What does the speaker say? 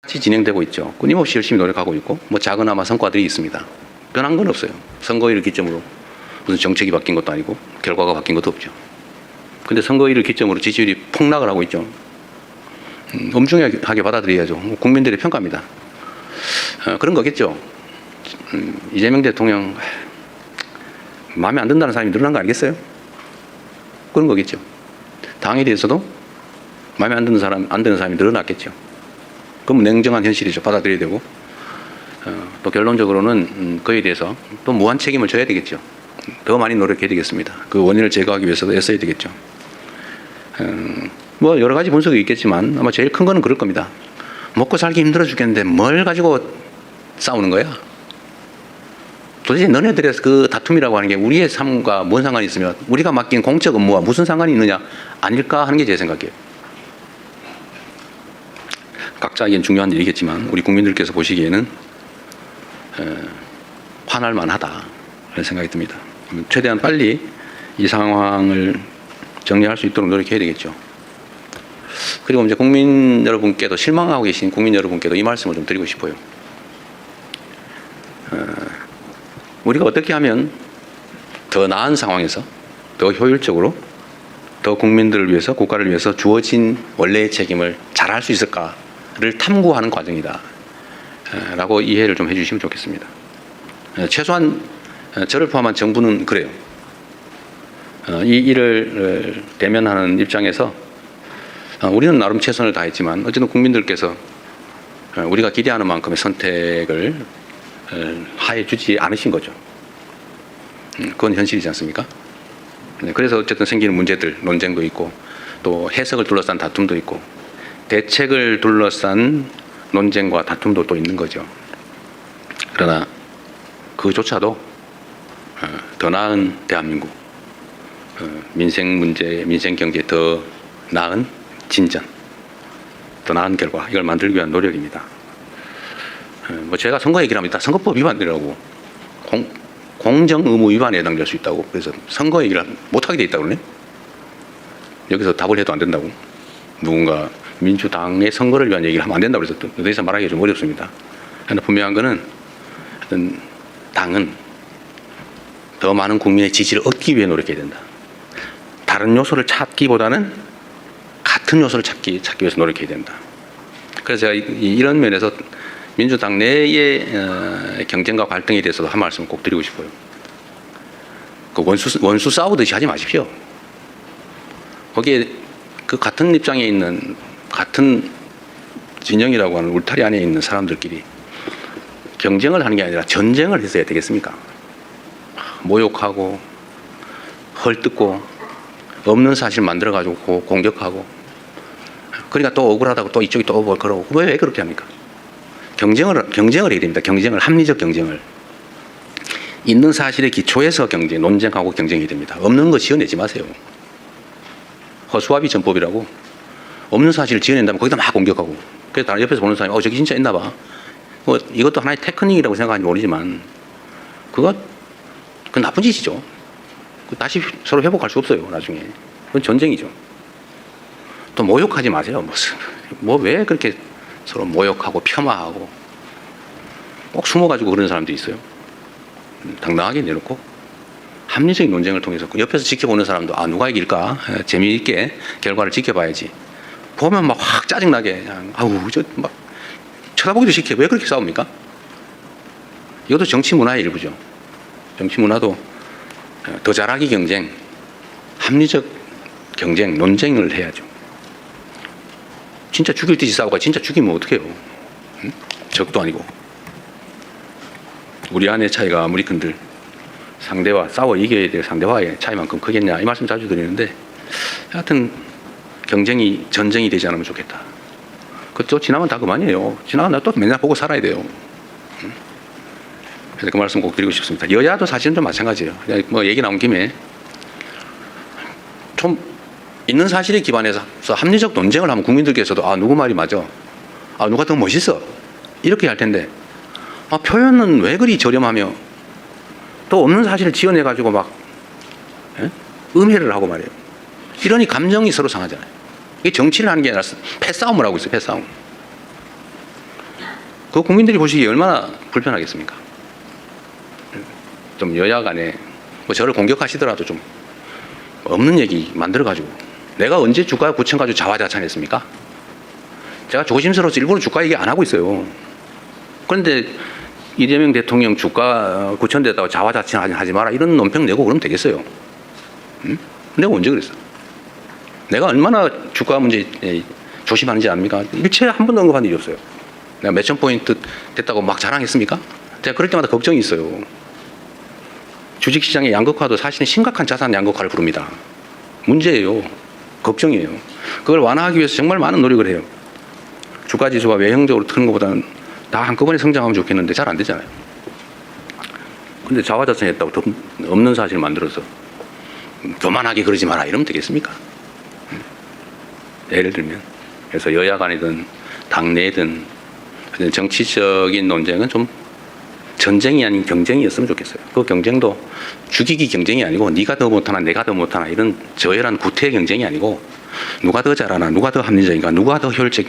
같이 진행되고 있죠. 끊임없이 열심히 노력하고 있고 뭐 작은아마 성과들이 있습니다. 변한 건 없어요. 선거일을 기점으로 무슨 정책이 바뀐 것도 아니고 결과가 바뀐 것도 없죠. 근데 선거일을 기점으로 지지율이 폭락을 하고 있죠. 엄중하게 받아들여야죠. 국민들의 평가입니다. 그런 거겠죠. 이재명 대통령 마음에 안 든다는 사람이 늘어난 거 아니겠어요? 그런 거겠죠. 당에 대해서도 마음에 안 드는 사람이 늘어났겠죠. 그럼 냉정한 현실이죠. 받아들여야 되고 또 결론적으로는 그에 대해서 또 무한 책임을 져야 되겠죠. 더 많이 노력해야 되겠습니다. 그 원인을 제거하기 위해서도 애써야 되겠죠. 뭐 여러 가지 분석이 있겠지만 아마 제일 큰 거는 그럴 겁니다. 먹고 살기 힘들어 죽겠는데 뭘 가지고 싸우는 거야? 도대체 너네들의 그 다툼이라고 하는 게 우리의 삶과 뭔 상관이 있으며 우리가 맡긴 공적 업무와 무슨 상관이 있느냐 아닐까 하는 게 제 생각이에요. 각자에겐 중요한 일이겠지만 우리 국민들께서 보시기에는 화날 만하다 그런 생각이 듭니다. 최대한 빨리 이 상황을 정리할 수 있도록 노력해야 되겠죠. 그리고 이제 국민 여러분께도 실망하고 계신 국민 여러분께도 이 말씀을 좀 드리고 싶어요. 우리가 어떻게 하면 더 나은 상황에서 더 효율적으로 더 국민들을 위해서 국가를 위해서 주어진 원래의 책임을 잘할 수 있을까를 탐구하는 과정이다 라고 이해를 좀 해주시면 좋겠습니다. 최소한 저를 포함한 정부는 그래요. 이 일을 대면하는 입장에서 우리는 나름 최선을 다했지만 어쨌든 국민들께서 우리가 기대하는 만큼의 선택을 하해 주지 않으신 거죠. 그건 현실이지 않습니까? 그래서 어쨌든 생기는 문제들, 논쟁도 있고 또 해석을 둘러싼 다툼도 있고 대책을 둘러싼 논쟁과 다툼도 또 있는 거죠. 그러나 그조차도 더 나은 대한민국, 민생 문제, 민생 경제에 더 나은 진전, 더 나은 결과 이걸 만들기 위한 노력입니다. 뭐 제가 선거 얘기를 하면 일단 선거법 위반이라고 공정 의무 위반에 해당될 수 있다고 그래서 선거 얘기를 못하게 돼 있다고 그러네. 여기서 답을 해도 안 된다고 누군가 민주당의 선거를 위한 얘기를 하면 안 된다고 그래서 더 이상 말하기가 좀 어렵습니다. 그러나 분명한 거는 당은 더 많은 국민의 지지를 얻기 위해 노력해야 된다. 다른 요소를 찾기보다는 같은 요소를 찾기 위해서 노력해야 된다. 그래서 제가 이런 면에서 민주당 내의 경쟁과 갈등에 대해서도 한 말씀 꼭 드리고 싶어요. 그 원수 싸우듯이 하지 마십시오. 거기에 그 같은 입장에 있는 같은 진영이라고 하는 울타리 안에 있는 사람들끼리 경쟁을 하는 게 아니라 전쟁을 했어야 되겠습니까? 모욕하고 헐뜯고 없는 사실 만들어가지고 공격하고 그러니까 또 억울하다고 또 이쪽이 또 뭘 그러고 왜 그렇게 합니까? 경쟁을 해야 됩니다. 경쟁을, 합리적 경쟁을. 있는 사실의 기초에서 논쟁하고 경쟁해야 됩니다. 없는 거 지어내지 마세요. 허수아비 전법이라고 없는 사실을 지어낸다면 거기다 막 공격하고 그래서 다른 옆에서 보는 사람이 저기 진짜 있나 봐. 뭐 이것도 하나의 테크닉이라고 생각하는지 모르지만 그건 나쁜 짓이죠. 다시 서로 회복할 수 없어요. 나중에. 그건 전쟁이죠. 또 모욕하지 마세요. 뭐 왜 그렇게 서로 모욕하고 폄하하고 꼭 숨어가지고 그런 사람들이 있어요. 당당하게 내놓고 합리적인 논쟁을 통해서 옆에서 지켜보는 사람도 누가 이길까 재미있게 결과를 지켜봐야지. 보면 막 확 짜증나게 막 쳐다보기도 싫게 왜 그렇게 싸웁니까? 이것도 정치 문화의 일부죠. 정치 문화도 더 잘하기 경쟁, 합리적 경쟁, 논쟁을 해야죠. 진짜 죽일 듯이 싸우고 진짜 죽이면 어떡해요? 응? 적도 아니고. 우리 안의 차이가 아무리 큰들 상대와 싸워 이겨야 될 상대와의 차이만큼 크겠냐 이 말씀 자주 드리는데 하여튼 경쟁이 전쟁이 되지 않으면 좋겠다. 그것도 지나면 다 그만이에요. 지나면 또 맨날 보고 살아야 돼요. 응? 그래서 그 말씀 꼭 드리고 싶습니다. 여야도 사실은 좀 마찬가지예요. 뭐 얘기 나온 김에 좀 있는 사실에 기반해서 합리적 논쟁을 하면 국민들께서도 누구 말이 맞아, 누가 더 멋있어 이렇게 할 텐데 표현은 왜 그리 저렴하며 또 없는 사실을 지어내가지고 막 음해를 하고 말이에요. 이러니 감정이 서로 상하잖아요. 이게 정치를 하는 게 아니라 패싸움을 하고 있어요. 패싸움. 그 국민들이 보시기에 얼마나 불편하겠습니까? 좀 여야 간에 뭐 저를 공격하시더라도 좀 없는 얘기 만들어가지고 내가 언제 주가 9천 가지고 자화자찬했습니까? 제가 조심스러워서 일부러 주가 얘기 안 하고 있어요. 그런데 이재명 대통령 주가 9천 됐다고 자화자찬하지 마라 이런 논평 내고 그러면 되겠어요? 응? 내가 언제 그랬어? 내가 얼마나 주가 문제 조심하는지 압니까? 일체 한 번도 언급한 일이 없어요. 내가 몇천 포인트 됐다고 막 자랑했습니까? 제가 그럴 때마다 걱정이 있어요. 주식시장의 양극화도 사실은 심각한 자산 양극화를 부릅니다. 문제예요. 걱정이에요. 그걸 완화하기 위해서 정말 많은 노력을 해요. 주가지수가 외형적으로 트는 것보다는 다 한꺼번에 성장하면 좋겠는데 잘 안 되잖아요. 근데 자화자찬했다고 없는 사실을 만들어서 교만하게 그러지 마라 이러면 되겠습니까? 예를 들면 그래서 여야 간이든 당내든 정치적인 논쟁은 좀 전쟁이 아닌 경쟁이었으면 좋겠어요. 그 경쟁도 죽이기 경쟁이 아니고 네가 더 못하나 내가 더 못하나 이런 저열한 구태 경쟁이 아니고 누가 더 잘하나 누가 더 합리적인가 누가 더 효율적인가